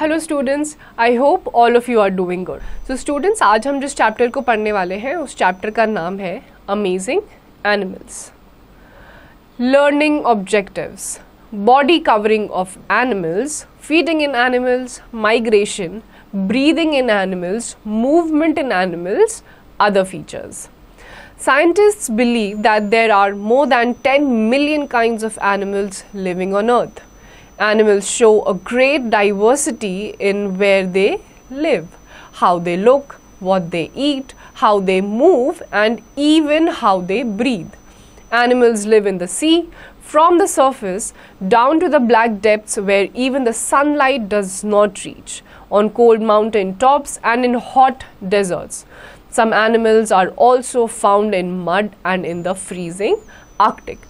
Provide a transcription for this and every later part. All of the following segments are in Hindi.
Hello students, I hope all of you are doing good. तो स्टूडेंट्स, आज हम जिस चैप्टर को पढ़ने वाले हैं उस चैप्टर का नाम है amazing animals. Learning objectives, body covering of animals, feeding in animals, migration, breathing in animals, movement in animals, other features. Scientists believe that there are more than 10 million kinds of animals living on Earth. Animals show a great diversity in where they live, how they look, what they eat, how they move, and even how they breathe. Animals live in the sea, from the surface down to the black depths where even the sunlight does not reach, on cold mountain tops and in hot deserts. Some animals are also found in mud and in the freezing Arctic.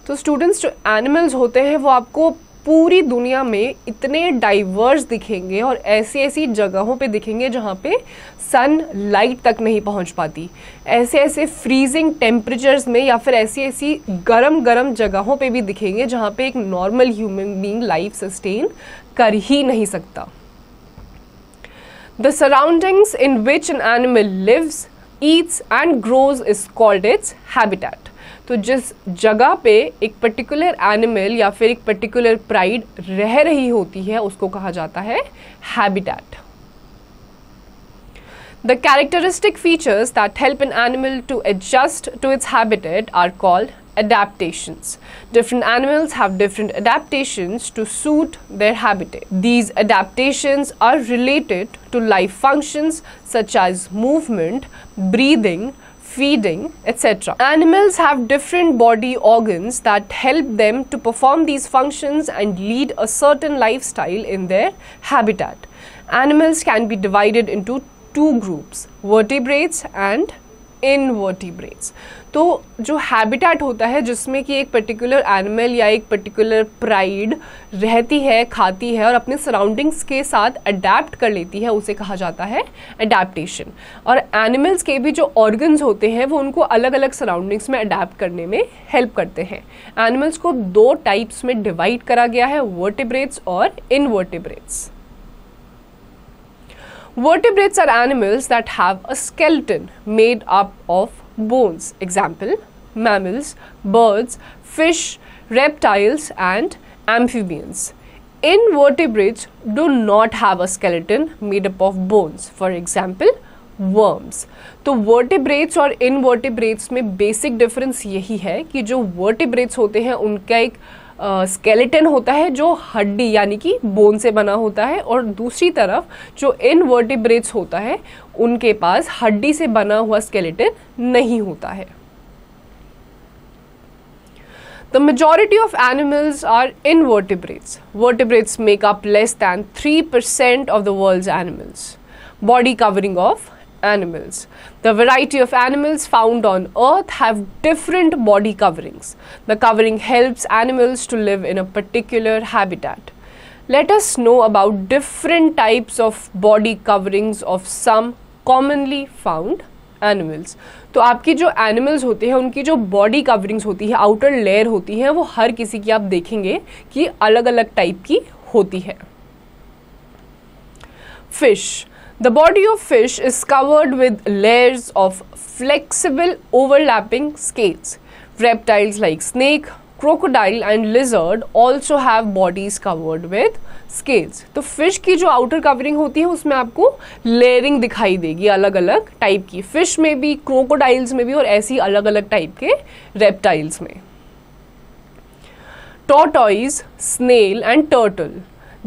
तो स्टूडेंट्स, जो एनिमल्स होते हैं वो आपको पूरी दुनिया में इतने डाइवर्स दिखेंगे और ऐसी ऐसी जगहों पे दिखेंगे जहाँ पे सन लाइट तक नहीं पहुँच पाती, ऐसे ऐसे फ्रीजिंग टेम्परेचर्स में या फिर ऐसी ऐसी गरम गरम जगहों पे भी दिखेंगे जहाँ पे एक normal human being life sustain कर ही नहीं सकता। The surroundings in which an animal lives, eats and grows is called its habitat. तो जिस जगह पे एक पर्टिकुलर एनिमल या फिर एक पर्टिकुलर प्राइड रह रही होती है उसको कहा जाता है habitat. The characteristic features that help an animal to adjust to its habitat are called adaptations. Different animals have different adaptations to suit their habitat. These adaptations are related to life functions such as movement, breathing, feeding, etc. Animals have different body organs that help them to perform these functions and lead a certain lifestyle in their habitat. Animals can be divided into two groups, vertebrates and invertebrates. तो जो हैबिटेट होता है जिसमें कि एक पर्टिकुलर एनिमल या एक पर्टिकुलर प्राइड रहती है, खाती है और अपने सराउंडिंग्स के साथ अडेप्ट कर लेती है, उसे कहा जाता है अडेप्टेशन। और एनिमल्स के भी जो ऑर्गन्स होते हैं वो उनको अलग अलग सराउंडिंग्स में अडेप्ट करने में हेल्प करते हैं। एनिमल्स को दो टाइप्स में डिवाइड करा गया है, वर्टिब्रेट्स और invertebrates. Vertebrates are animals that have a skeleton made up of bones. Example, mammals, birds, fish, reptiles and amphibians. Invertebrates do not have a skeleton made up of bones. For example, worms. तो vertebrates और invertebrates में basic difference यही है कि जो vertebrates होते हैं उनका एक स्केलेटन होता है जो हड्डी यानी कि बोन से बना होता है, और दूसरी तरफ जो इनवर्टिब्रेट्स होता है उनके पास हड्डी से बना हुआ स्केलेटन नहीं होता है। The majority of animals are invertebrates. Vertebrates make up less than 3% of the world's animals. Body covering of animals. The variety of animals found on Earth have different body coverings. The covering helps animals to live in a particular habitat. Let us know about different types of body coverings of some commonly found animals. तो आपकी जो एनिमल्स होते हैं उनकी जो बॉडी कवरिंग्स होती है, आउटर लेयर होती है, वो हर किसी की आप देखेंगे कि अलग अलग टाइप की होती है। Fish. The body of fish is covered with layers of flexible overlapping scales. Reptiles like snake, crocodile and lizard also have bodies covered with scales. तो fish की जो outer covering होती है उसमें आपको layering दिखाई देगी अलग अलग टाइप की, fish में भी, crocodiles में भी और ऐसी अलग अलग टाइप के reptiles में। Tortoise, snail and turtle.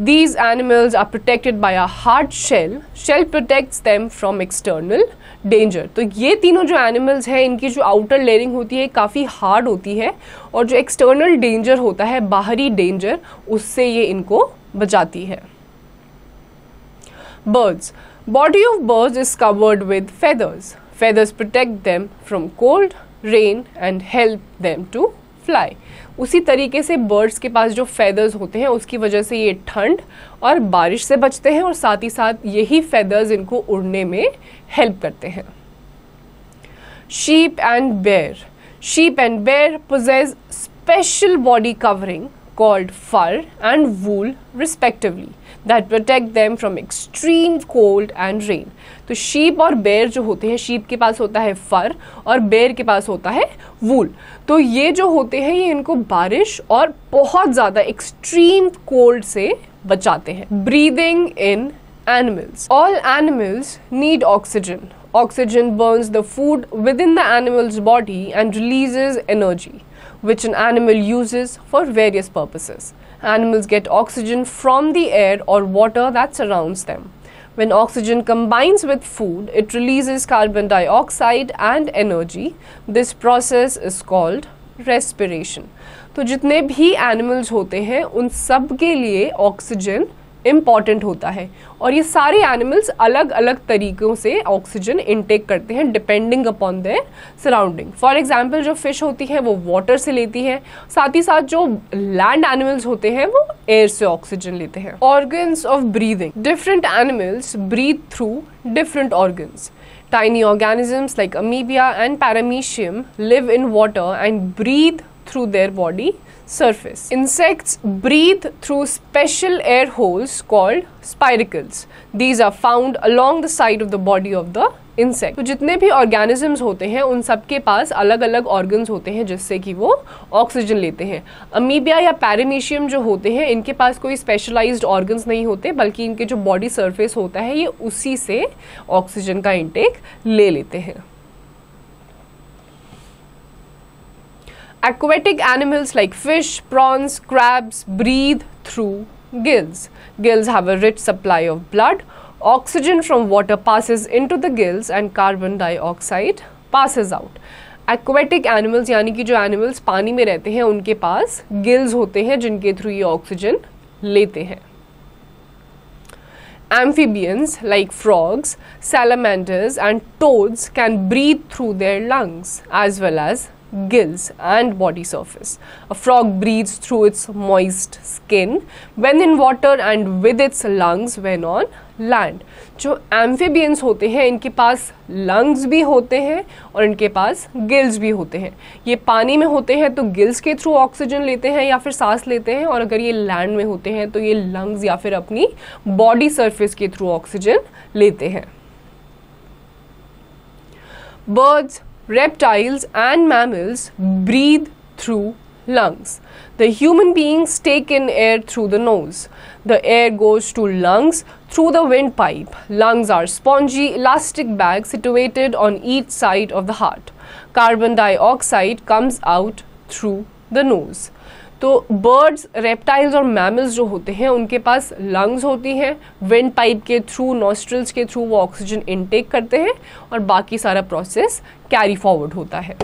These animals are protected by a hard shell. Shell protects them from external danger. तो ये तीनों जो एनिमल्स हैं इनकी जो आउटर लेयरिंग होती है काफ़ी हार्ड होती है और जो एक्सटर्नल डेंजर होता है, बाहरी डेंजर, उससे ये इनको बचाती है। Birds. Body of birds is covered with feathers. Feathers protect them from cold, rain and help them to fly. उसी तरीके से बर्ड्स के पास जो फेदर्स होते हैं उसकी वजह से ये ठंड और बारिश से बचते हैं और साथ ही साथ यही फेदर्स इनको उड़ने में हेल्प करते हैं। Sheep and bear. Sheep and bear possess special body covering called fur and wool respectively that protect them from extreme cold and rain. तो sheep और bear जो होते हैं, sheep के पास होता है fur और bear के पास होता है wool. तो ये जो होते हैं ये इनको बारिश और बहुत ज़्यादा extreme cold से बचाते हैं. Breathing in animals. All animals need oxygen. Oxygen burns the food within the animal's body and releases energy, which an animal uses for various purposes. Animals get oxygen from the air or water that surrounds them. When oxygen combines with food, it releases carbon dioxide and energy. This process is called respiration. तो जितने भी animals होते हैं उन सब के लिए oxygen इम्पॉर्टेंट होता है और ये सारे एनिमल्स अलग अलग तरीक़ों से ऑक्सीजन इनटेक करते हैं depending upon their surrounding. For example जो फिश होती है वो वाटर से लेती है, साथ ही साथ जो लैंड एनिमल्स होते हैं वो एयर से ऑक्सीजन लेते हैं. Organs of breathing. Different animals breathe through different organs. Tiny organisms like amoeba and paramecium live in water and breathe through their body surface. Insects breathe through special air holes called spiracles. These are found along the side of the body of the insect. तो जितने भी organisms होते हैं उन सब के पास अलग अलग organs होते हैं जिससे कि वो ऑक्सीजन लेते हैं. अमीबिया या पैरामीशियम जो होते हैं इनके पास कोई स्पेशलाइज्ड organs नहीं होते बल्कि इनके जो बॉडी सरफेस होता है ये उसी से ऑक्सीजन का इंटेक ले लेते हैं. Aquatic animals like fish, prawns, crabs breathe through gills. Gills have a rich supply of blood. Oxygen from water passes into the gills and carbon dioxide passes out. Aquatic animals यानी कि जो animals पानी में रहते हैं उनके पास gills होते हैं जिनके थ्रू ये ऑक्सीजन लेते हैं. Amphibians like frogs, salamanders and toads can breathe through their lungs as well as gills and body surface. A frog breathes through its moist skin when in water and with its lungs when on land. जो amphibians होते हैं इनके पास lungs भी होते हैं और इनके पास gills भी होते हैं. ये पानी में होते हैं तो gills के थ्रू ऑक्सीजन लेते हैं या फिर सांस लेते हैं और अगर ये लैंड में होते हैं तो ये lungs या फिर अपनी बॉडी सरफेस के थ्रू ऑक्सीजन लेते हैं. Birds, reptiles and mammals breathe through lungs. The human beings take in air through the nose. The air goes to lungs through the windpipe. Lungs are spongy, elastic bags situated on each side of the heart. Carbon dioxide comes out through the nose. तो बर्ड्स, रेप्टाइल्स और मैमल्स जो होते हैं उनके पास लंग्स होती हैं, विंड पाइप के थ्रू, नॉस्ट्रल्स के थ्रू वो ऑक्सीजन इनटेक करते हैं और बाकी सारा प्रोसेस कैरी फॉरवर्ड होता है.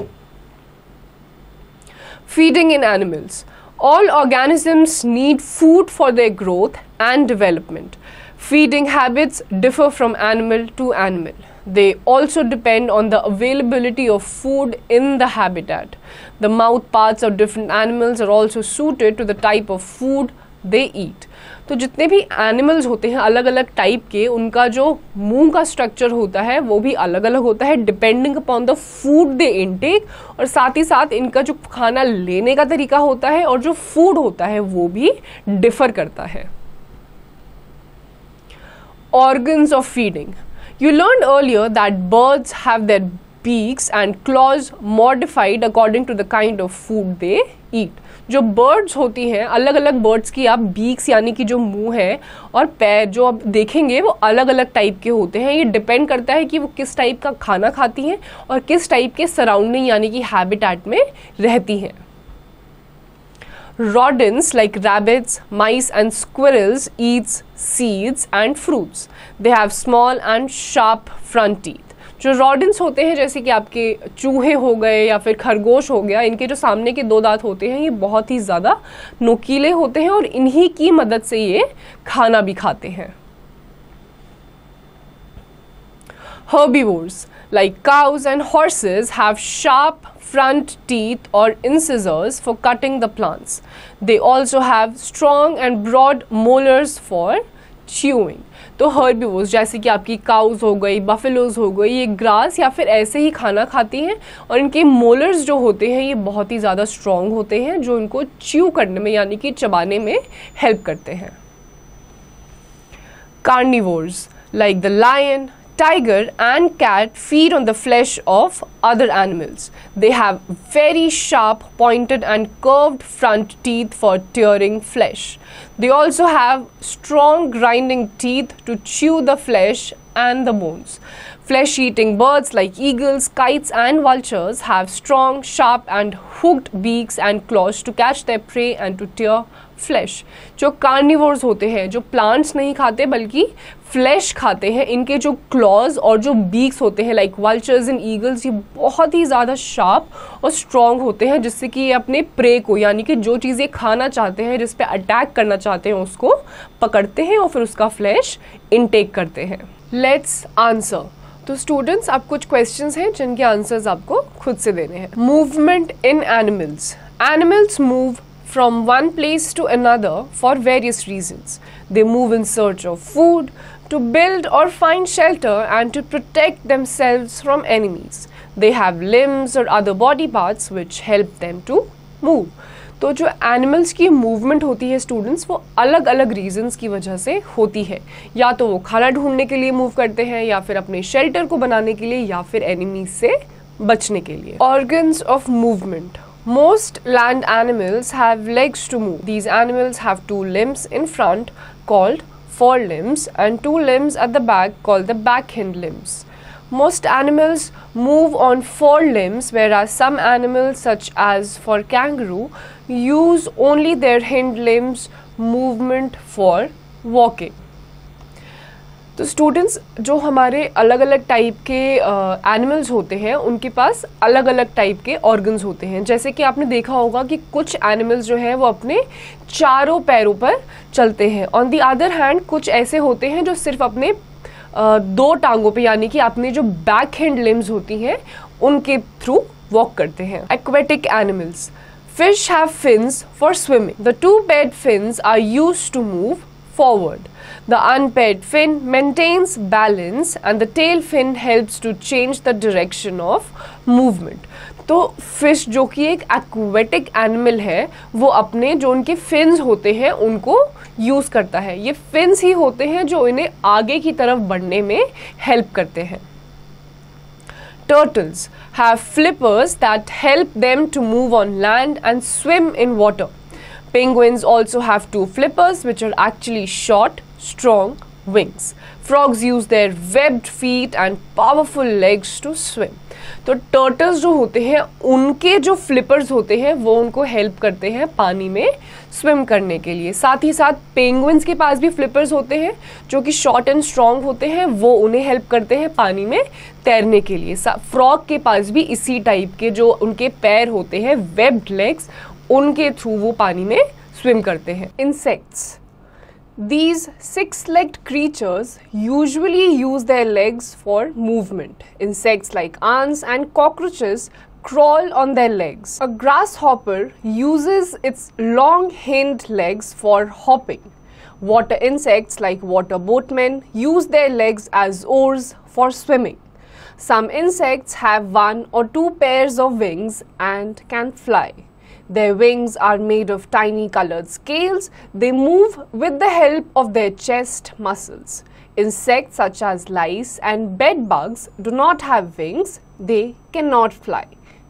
Feeding in animals. All organisms need food for their growth and development. Feeding habits differ from animal to animal. They also depend on the availability of food in the habitat. The mouth parts of different animals are also suited to the type of food they eat. तो जितने भी एनिमल्स होते हैं अलग अलग टाइप के, उनका जो मुंह का स्ट्रक्चर होता है वो भी अलग अलग होता है depending upon the food they intake, और साथ ही साथ इनका जो खाना लेने का तरीका होता है और जो फूड होता है वो भी डिफर करता है. Organs of feeding. You learned earlier that birds have their beaks and claws modified according to the kind of food they eat. जो birds होती हैं, अलग अलग birds की आप beaks यानी कि जो मुंह है और पैर जो आप देखेंगे वो अलग अलग टाइप के होते हैं. ये डिपेंड करता है कि वो किस टाइप का खाना खाती हैं और किस टाइप के सराउंडिंग यानी कि हैबिटेट में रहती हैं. Rodents like rabbits, mice and squirrels eats seeds and fruits. They have small and sharp front teeth. जो rodents होते हैं जैसे कि आपके चूहे हो गए या फिर खरगोश हो गया, इनके जो सामने के दो दांत होते हैं ये बहुत ही ज़्यादा नुकीले होते हैं और इन्हीं की मदद से ये खाना भी खाते हैं. Herbivores like cows and horses have sharp front teeth or incisors for cutting the plants. They also have strong and broad molars for chewing. तो हर्बिवोर्स जैसे कि आपकी काउज हो गई, बफेलोज हो गई, ये ग्रास या फिर ऐसे ही खाना खाती हैं और इनके मोलर्स जो होते हैं ये बहुत ही ज़्यादा स्ट्रॉन्ग होते हैं जो इनको च्यू करने में यानी कि चबाने में हेल्प करते हैं। Carnivores like the lion, tiger and cat feed on the flesh of other animals. They have very sharp, pointed and curved front teeth for tearing flesh. They also have strong grinding teeth to chew the flesh and the bones. Flesh-eating birds like eagles, kites and vultures have strong, sharp and hooked beaks and claws to catch their prey and to tear flesh. जो कार्निवोर्स होते हैं, जो प्लांट्स नहीं खाते बल्कि फ्लैश खाते हैं, इनके जो क्लॉज और जो बीक्स होते हैं लाइक वल्चर्स एंड ईगल्स, ये बहुत ही ज़्यादा शार्प और स्ट्रॉन्ग होते हैं जिससे कि ये अपने प्रे को यानी कि जो चीज़ें खाना चाहते हैं, जिस पे अटैक करना चाहते हैं, उसको पकड़ते हैं और फिर उसका फ्लैश इनटेक करते हैं। Let's answer. तो स्टूडेंट्स, अब कुछ क्वेश्चंस हैं जिनके आंसर्स आपको खुद से देने हैं। Movement in animals. Animals move from one place to another for various reasons. They move in search of food, to build or find shelter and to protect themselves from enemies. They have limbs or other body parts which help them to move. तो जो एनिमल्स की मूवमेंट होती है स्टूडेंट्स, वो अलग अलग रीजंस की वजह से होती है। या तो वो खाना ढूंढने के लिए मूव करते हैं, या फिर अपने शेल्टर को बनाने के लिए, या फिर एनिमीज से बचने के लिए। Organs of movement. Most land animals have legs to move. These animals have 2 limbs in front called forelimbs and 2 limbs at the back called the back hind limbs. Most animals move on 4 limbs, whereas some animals such as for kangaroo use only their hind limbs movement for walking. तो स्टूडेंट्स, जो हमारे अलग अलग टाइप के एनिमल्स होते हैं उनके पास अलग अलग टाइप के ऑर्गन्स होते हैं। जैसे कि आपने देखा होगा कि कुछ एनिमल्स जो हैं वो अपने चारों पैरों पर चलते हैं। ऑन द अदर हैंड कुछ ऐसे होते हैं जो सिर्फ अपने 2 टांगों पे यानी कि अपने जो बैक हैंड लिम्स होती हैं उनके थ्रू वॉक करते हैं। Aquatic animals. Fish have fins for swimming. The 2 paired fins are used to move forward. The unpaired fin maintains balance and the tail fin helps to change the direction of movement. तो फिश जो कि एक एक्वेटिक एनिमल है, वो अपने जो उनके फिन्स होते हैं उनको यूज़ करता है। ये फिन्स ही होते हैं जो इन्हें आगे की तरफ बढ़ने में हेल्प करते हैं। Turtles have flippers that help them to move on land and swim in water. Penguins also have 2 flippers which are actually short, strong wings. Frogs use their webbed feet and powerful legs to swim. तो टर्टल्स जो होते हैं उनके जो फ्लिपर्स होते हैं वो उनको हेल्प करते हैं पानी में स्विम करने के लिए। साथ ही साथ पेंगुइन्स के पास भी फ्लिपर्स होते हैं जो कि शॉर्ट एंड स्ट्रॉन्ग होते हैं, वो उन्हें हेल्प करते हैं पानी में तैरने के लिए। फ्रॉग के पास भी इसी टाइप के जो उनके पैर होते हैं, वेब्ड लेग्स, उनके थ्रू वो पानी में स्विम करते हैं। Insects. These 6-legged creatures usually use their legs for movement. Insects like ants and cockroaches crawl on their legs. A grasshopper uses its long hind legs for hopping. Water insects like water boatmen use their legs as oars for swimming. Some insects have 1 or 2 pairs of wings and can fly. Their wings are made of tiny colored scales. They move with the help of their chest muscles. Insects such as lice and bed bugs do not have wings. They cannot fly.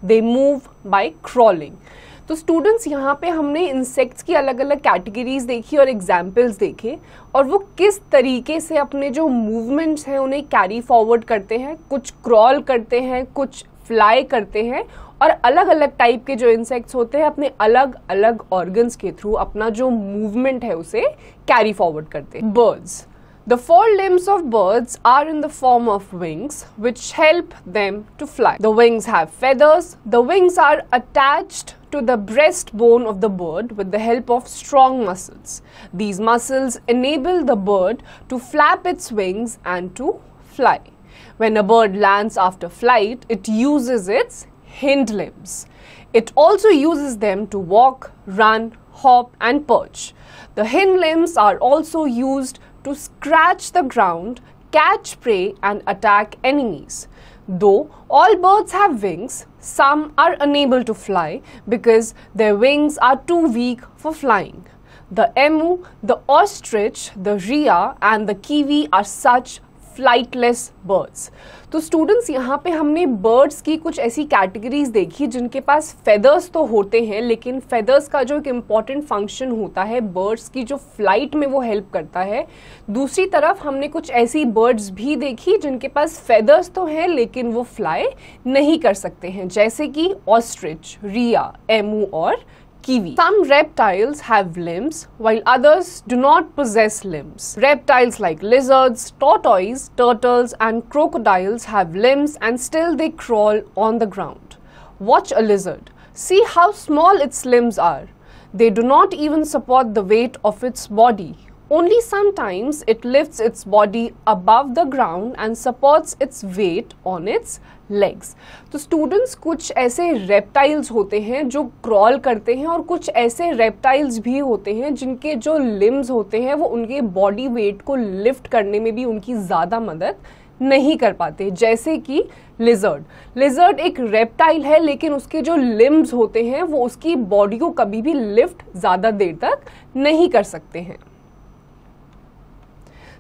They move by crawling. तो स्टूडेंट्स, यहाँ पे हमने इंसेक्ट्स की अलग अलग कैटेगरीज देखी और एग्जाम्पल्स देखे और वो किस तरीके से अपने जो मूवमेंट्स हैं उन्हें कैरी फॉरवर्ड करते हैं। कुछ क्रॉल करते हैं, कुछ फ्लाई करते हैं और अलग अलग टाइप के जो इंसेक्ट्स होते हैं अपने अलग अलग ऑर्गन्स के थ्रू अपना जो मूवमेंट है उसे कैरी फॉरवर्ड करते हैं। Birds. The 4 limbs of birds are in the form of wings which help them to fly. The wings have feathers. The wings are attached to the breastbone of the bird with the help of strong muscles. These muscles enable the bird to flap its wings and to fly. When a bird lands after flight, it uses its hind limbs. It also uses them to walk, run, hop and perch. The hind limbs are also used to scratch the ground, catch prey and attack enemies. Though all birds have wings, some are unable to fly because their wings are too weak for flying. The emu, the ostrich, the rhea and the kiwi are such flightless birds. तो स्टूडेंट्स यहाँ पे हमने बर्ड्स की कुछ ऐसी कैटेगरीज देखी जिनके पास फेदर्स तो होते हैं, लेकिन फेदर्स का जो एक इम्पॉर्टेंट फंक्शन होता है बर्ड्स की जो फ्लाइट में वो हेल्प करता है। दूसरी तरफ हमने कुछ ऐसी बर्ड्स भी देखी जिनके पास फेदर्स तो हैं लेकिन वो फ्लाई नहीं कर सकते हैं, जैसे कि ऑस्ट्रिच, रिया, एमू और kiwi. Some reptiles have limbs while others do not possess limbs. Reptiles like lizards, tortoises, turtles and crocodiles have limbs and still they crawl on the ground. Watch a lizard. See how small its limbs are. They do not even support the weight of its body. Only sometimes it lifts its body above the ground and supports its weight on its legs. तो स्टूडेंट्स कुछ ऐसे रेप्टाइल्स होते हैं जो क्रॉल करते हैं और कुछ ऐसे रेप्टाइल्स भी होते हैं जिनके जो लिम्स होते हैं वो उनके बॉडी वेट को लिफ्ट करने में भी उनकी ज़्यादा मदद नहीं कर पाते, जैसे कि लिजर्ड। लिजर्ड एक रेप्टाइल है लेकिन उसके जो लिम्स होते हैं वो उसकी बॉडी को कभी भी लिफ्ट ज़्यादा देर तक नहीं कर सकते हैं।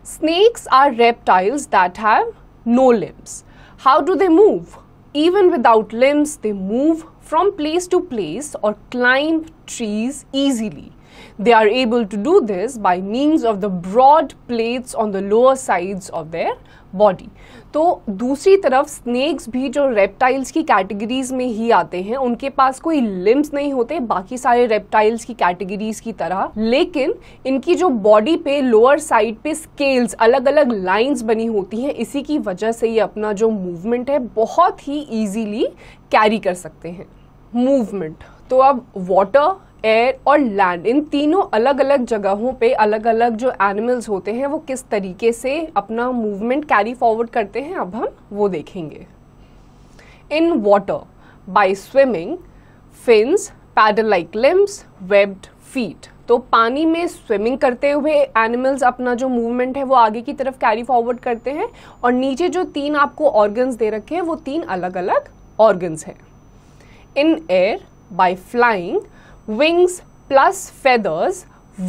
Snakes are reptiles that have no limbs. How do they move? Even without limbs, they move from place to place or climb trees easily. They are able to do this by means of the broad plates on the lower sides of their body. तो दूसरी तरफ स्नेक्स भी जो रेप्टाइल्स की कैटेगरीज में ही आते हैं, उनके पास कोई लिम्स नहीं होते बाकी सारे रेप्टाइल्स की कैटेगरीज की तरह, लेकिन इनकी जो बॉडी पे लोअर साइड पे स्केल्स, अलग अलग लाइंस बनी होती हैं। इसी की वजह से ये अपना जो मूवमेंट है बहुत ही इजीली कैरी कर सकते हैं। मूवमेंट तो अब वाटर, एयर और लैंड, इन तीनों अलग अलग जगहों पे अलग अलग जो एनिमल्स होते हैं वो किस तरीके से अपना मूवमेंट कैरी फॉरवर्ड करते हैं, अब हम वो देखेंगे। In water, by swimming, fins, paddle like limbs, webbed feet. तो पानी में स्विमिंग करते हुए एनिमल्स अपना जो मूवमेंट है वो आगे की तरफ कैरी फॉरवर्ड करते हैं, और नीचे जो तीन आपको ऑर्गन्स दे रखे हैं वो तीन अलग अलग ऑर्गन्स हैं। In air, by flying, wings plus feathers,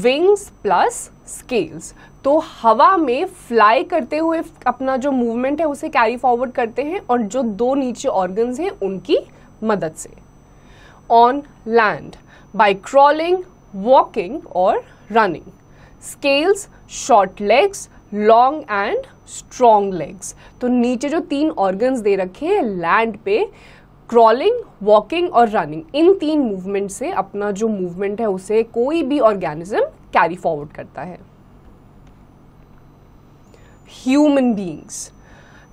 wings plus scales। तो हवा में फ्लाई करते हुए अपना जो मूवमेंट है उसे कैरी फॉरवर्ड करते हैं और जो दो नीचे ऑर्गन्स हैं उनकी मदद से। On land, by crawling, walking और running. Scales, short legs, long and strong legs. तो नीचे जो तीन ऑर्गन्स दे रखे हैं लैंड पे, क्रॉलिंग, वॉकिंग और रनिंग, इन तीन मूवमेंट से अपना जो मूवमेंट है उसे कोई भी ऑर्गेनिज्म कैरी फॉरवर्ड करता है। Human beings,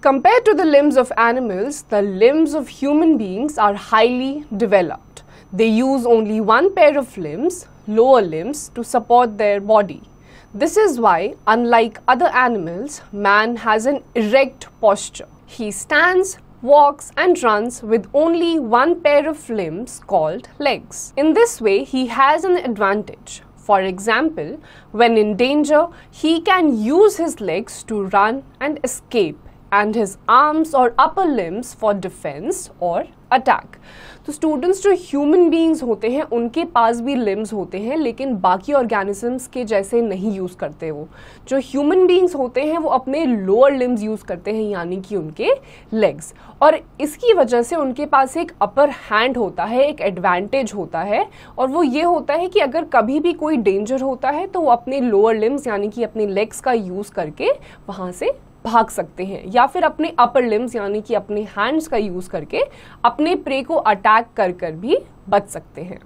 compared to the limbs of animals, the limbs of human beings are highly developed. They use only one pair of limbs, lower limbs, to support their body. This is why, unlike other animals, man has an erect posture. He stands, walks and runs with only one pair of limbs called legs. In this way, he has an advantage. For example, when in danger, he can use his legs to run and escape, and his arms or upper limbs for defense or attack. तो स्टूडेंट्स जो ह्यूमन बीइंग्स होते हैं उनके पास भी लिम्स होते हैं लेकिन बाकी ऑर्गेनिजम्स के जैसे नहीं यूज़ करते। वो जो ह्यूमन बीइंग्स होते हैं वो अपने लोअर लिम्स यूज़ करते हैं, यानी कि उनके लेग्स, और इसकी वजह से उनके पास एक अपर हैंड होता है, एक एडवांटेज होता है, और वो ये होता है कि अगर कभी भी कोई डेंजर होता है तो वो अपने लोअर लिम्स यानी कि अपने लेग्स का यूज़ करके वहाँ से भाग सकते हैं, या फिर अपने अपर लिम्स यानी कि अपने हैंड्स का यूज करके अपने प्रे को अटैक कर कर भी बच सकते हैं।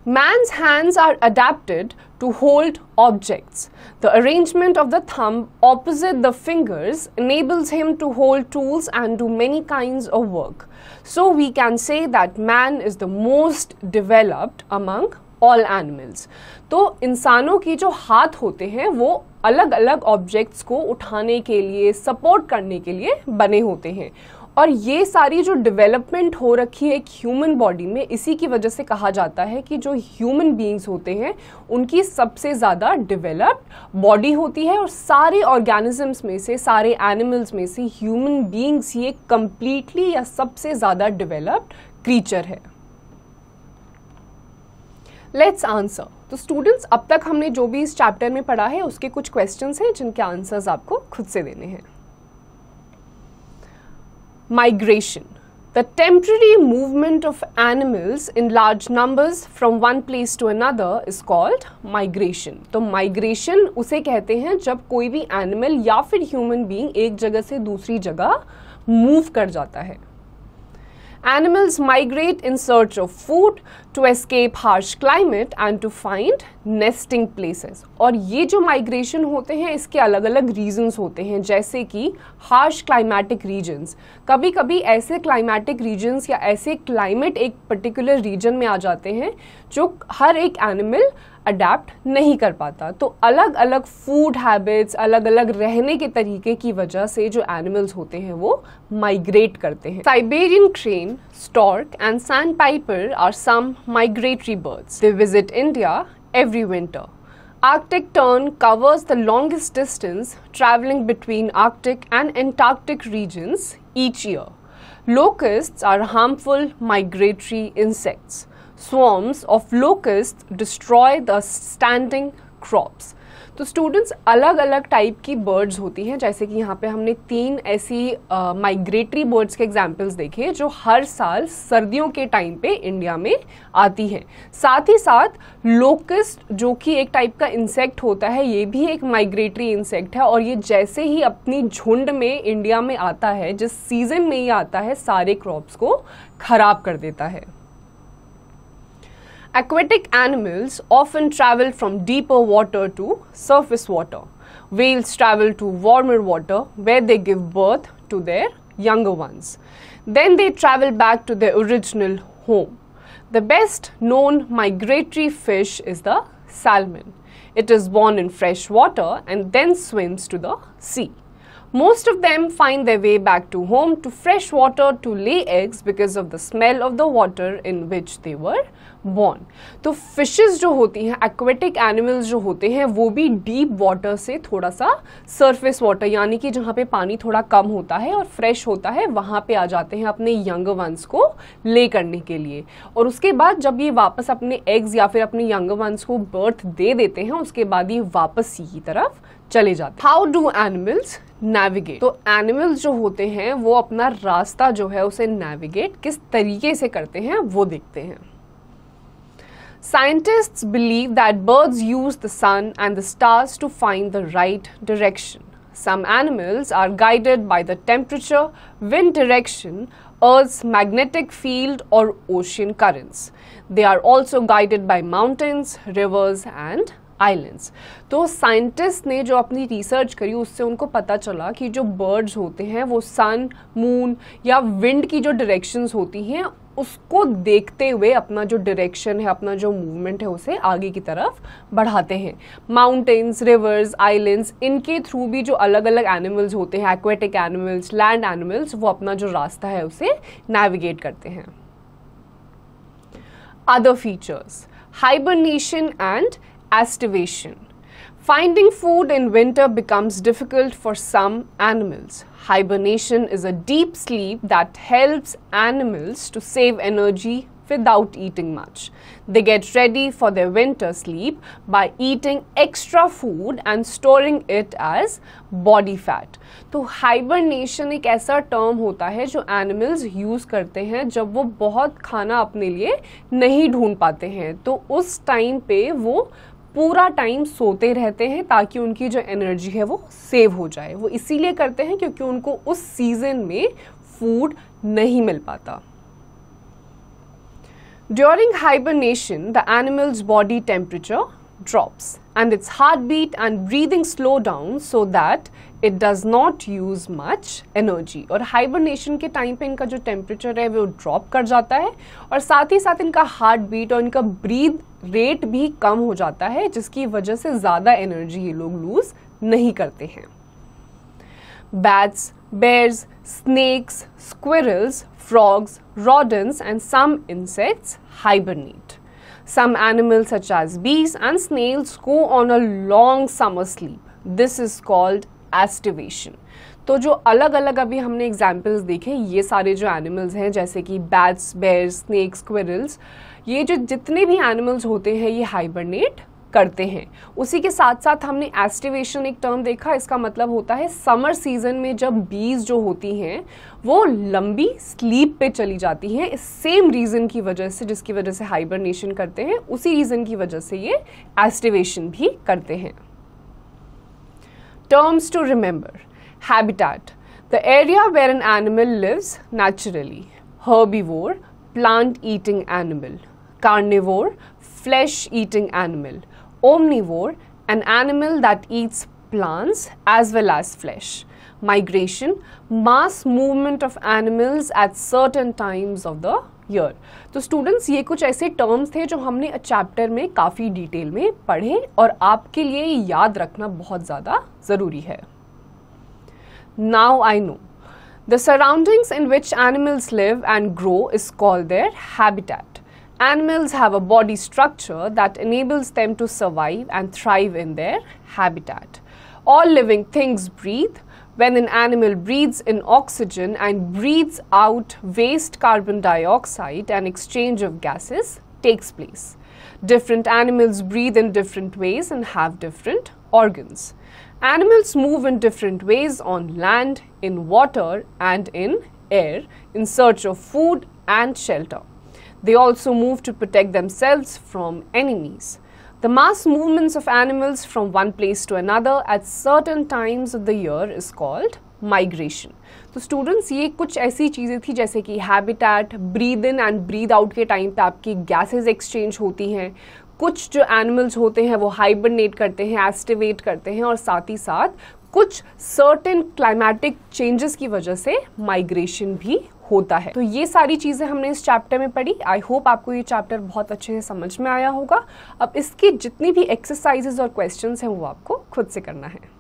Man's hands are adapted to hold objects. The arrangement of the thumb opposite the fingers enables him to hold tools and do many kinds of work. So we can say that man is the most developed among all animals. तो इंसानों की जो हाथ होते हैं वो अलग अलग ऑब्जेक्ट्स को उठाने के लिए, सपोर्ट करने के लिए बने होते हैं, और ये सारी जो डेवलपमेंट हो रखी है एक ह्यूमन बॉडी में, इसी की वजह से कहा जाता है कि जो ह्यूमन बीइंग्स होते हैं उनकी सबसे ज़्यादा डेवलप्ड बॉडी होती है, और सारे ऑर्गेनिजम्स में से, सारे एनिमल्स में से ह्यूमन बीइंग्स ही एक कंप्लीटली या सबसे ज़्यादा डेवलप्ड क्रीचर है। Let's answer. तो स्टूडेंट्स, अब तक हमने जो भी इस चैप्टर में पढ़ा है उसके कुछ क्वेश्चंस हैं जिनके आंसर्स आपको खुद से देने हैं। Migration. The temporary movement of animals in large numbers from one place to another is called migration. तो migration उसे कहते हैं जब कोई भी एनिमल या फिर ह्यूमन बीइंग एक जगह से दूसरी जगह मूव कर जाता है। Animals migrate in search of food, to escape harsh climate and to find nesting places. और ये जो माइग्रेशन होते हैं इसके अलग अलग रीजंस होते हैं, जैसे कि हार्श क्लाइमेटिक रीजन्स। कभी कभी ऐसे क्लाइमेटिक रीजन्स या ऐसे क्लाइमेट एक पर्टिकुलर रीजन में आ जाते हैं जो हर एक एनिमल अडेप्ट नहीं कर पाता, तो अलग अलग फूड हैबिट्स, अलग अलग रहने के तरीके की वजह से जो एनिमल्स होते हैं वो माइग्रेट करते हैं। Siberian crane, stork and sandpiper are some migratory birds. They visit India every winter. Arctic tern covers the longest distance, traveling between Arctic and Antarctic regions each year. Locusts are harmful migratory insects. Swarms of locusts destroy the standing crops. तो स्टूडेंट्स, अलग अलग टाइप की बर्ड्स होती हैं, जैसे कि यहाँ पे हमने 3 ऐसी माइग्रेटरी बर्ड्स के एग्जाम्पल्स देखे जो हर साल सर्दियों के टाइम पे इंडिया में आती हैं। साथ ही साथ लोकस्ट, जो कि एक टाइप का इंसेक्ट होता है, ये भी एक माइग्रेटरी इंसेक्ट है, और ये जैसे ही अपनी झुंड में इंडिया में आता है, जिस सीजन में ये आता है, सारे क्रॉप्स को खराब कर देता है। Aquatic animals often travel from deeper water to surface water. Whales travel to warmer water where they give birth to their younger ones. Then they travel back to their original home. The best known migratory fish is the salmon. It is born in fresh water and then swims to the sea. Most of them find their way back to home to fresh water to lay eggs because of the smell of the water in which they were born. तो फिशेस जो होती हैं, एक्वेटिक एनिमल्स जो होते हैं, वो भी डीप वाटर से थोड़ा सा सरफेस वाटर, यानी कि जहाँ पे पानी थोड़ा कम होता है और फ्रेश होता है, वहाँ पे आ जाते हैं अपने यंग वंस को ले करने के लिए, और उसके बाद जब ये वापस अपने एग्स या फिर अपने यंग वंस को बर्थ दे देते हैं, उसके बाद ये वापस सी की तरफ चले जाते हैं। How do animals navigate? तो एनिमल्स जो होते हैं वो अपना रास्ता जो है उसे नेविगेट किस तरीके से करते हैं वो देखते हैं। Scientists believe that birds use the sun and the stars to find the right direction. Some animals are guided by the temperature, wind direction, Earth's magnetic field or ocean currents. They are also guided by mountains, rivers and islands. तो साइंटिस्ट ने जो अपनी रिसर्च करी उससे उनको पता चला कि जो बर्ड्स होते हैं वो सन, मून या विंड की जो डायरेक्शंस होती हैं उसको देखते हुए अपना जो डायरेक्शन है, अपना जो मूवमेंट है, उसे आगे की तरफ बढ़ाते हैं। माउंटेन्स, रिवर्स, आइलैंड्स, इनके थ्रू भी जो अलग अलग एनिमल्स होते हैं, एक्वेटिक एनिमल्स, लैंड एनिमल्स, वो अपना जो रास्ता है उसे नेविगेट करते हैं। Other features, hibernation and estivation. Finding food in winter becomes difficult for some animals. Hibernation is a deep sleep that helps animals to save energy without eating much. They get ready for their winter sleep by eating extra food and storing it as body fat. तो हाइबरनेशन एक ऐसा टर्म होता है जो एनिमल्स यूज़ करते हैं जब वो बहुत खाना अपने लिए नहीं ढूंढ पाते हैं, तो उस टाइम पे वो पूरा टाइम सोते रहते हैं ताकि उनकी जो एनर्जी है वो सेव हो जाए। वो इसीलिए करते हैं क्योंकि उनको उस सीजन में फूड नहीं मिल पाता। During hibernation, the animal's body temperature drops and its heartbeat and breathing slow down so that it does not use much energy. और हाइबरनेशन के टाइम पे इनका जो टेम्परेचर है वो ड्रॉप कर जाता है और साथ ही साथ इनका हार्ट बीट और इनका ब्रीथ रेट भी कम हो जाता है, जिसकी वजह से ज़्यादा एनर्जी ये लोग लूज नहीं करते हैं। Bats, bears, snakes, squirrels, frogs, rodents, and some insects hibernate. Some animals such as bees and snails go on a long summer sleep. This is called estivation. तो जो अलग अलग अभी हमने एग्जाम्पल्स देखे, ये सारे जो एनिमल्स हैं जैसे कि बैट्स, बेयर्स, स्नेक्स, स्क्विरल्स, ये जो जितने भी एनिमल्स होते हैं ये हाइबरनेट करते हैं. उसी के साथ साथ हमने एस्टिवेशन एक टर्म देखा, इसका मतलब होता है समर सीजन में जब बीज जो होती हैं वो लंबी स्लीप पे चली जाती हैं. इस सेम रीज़न की वजह से, जिसकी वजह से हाइबरनेशन करते हैं, उसी रीज़न की वजह से ये एस्टिवेशन भी करते हैं. Terms to remember. Habitat, the area where an animal lives naturally. Herbivore, plant-eating animal. Carnivore, flesh-eating animal. Omnivore, an animal that eats plants as well as flesh. Migration, mass movement of animals at certain times of the year. तो स्टूडेंट्स ये कुछ ऐसे टर्म्स थे जो हमने चैप्टर में काफ़ी डिटेल में पढ़े और आपके लिए याद रखना बहुत ज़्यादा ज़रूरी है. Now I know. The surroundings in which animals live and grow is called their habitat. Animals have a body structure that enables them to survive and thrive in their habitat. All living things breathe. When an animal breathes in oxygen and breathes out waste carbon dioxide, an exchange of gases takes place. Different animals breathe in different ways and have different organs. Animals move in different ways on land, in water, and in air in search of food and shelter. They also move to protect themselves from enemies. The mass movements of animals from one place to another at certain times of the year is called migration. तो स्टूडेंट्स ये कुछ ऐसी चीज़ें थी जैसे कि habitat, breathe in and breathe out के टाइम पे आपकी गैसेज एक्सचेंज होती हैं. कुछ जो एनिमल्स होते हैं वो हाइबरनेट करते हैं, एस्टिवेट करते हैं, और साथ ही साथ कुछ सर्टेन क्लाइमेटिक चेंजेस की वजह से माइग्रेशन भी होता है. तो ये सारी चीज़ें हमने इस चैप्टर में पढ़ी. आई होप आपको ये चैप्टर बहुत अच्छे से समझ में आया होगा. अब इसकी जितनी भी एक्सरसाइजेज और क्वेश्चंस हैं वो आपको खुद से करना है.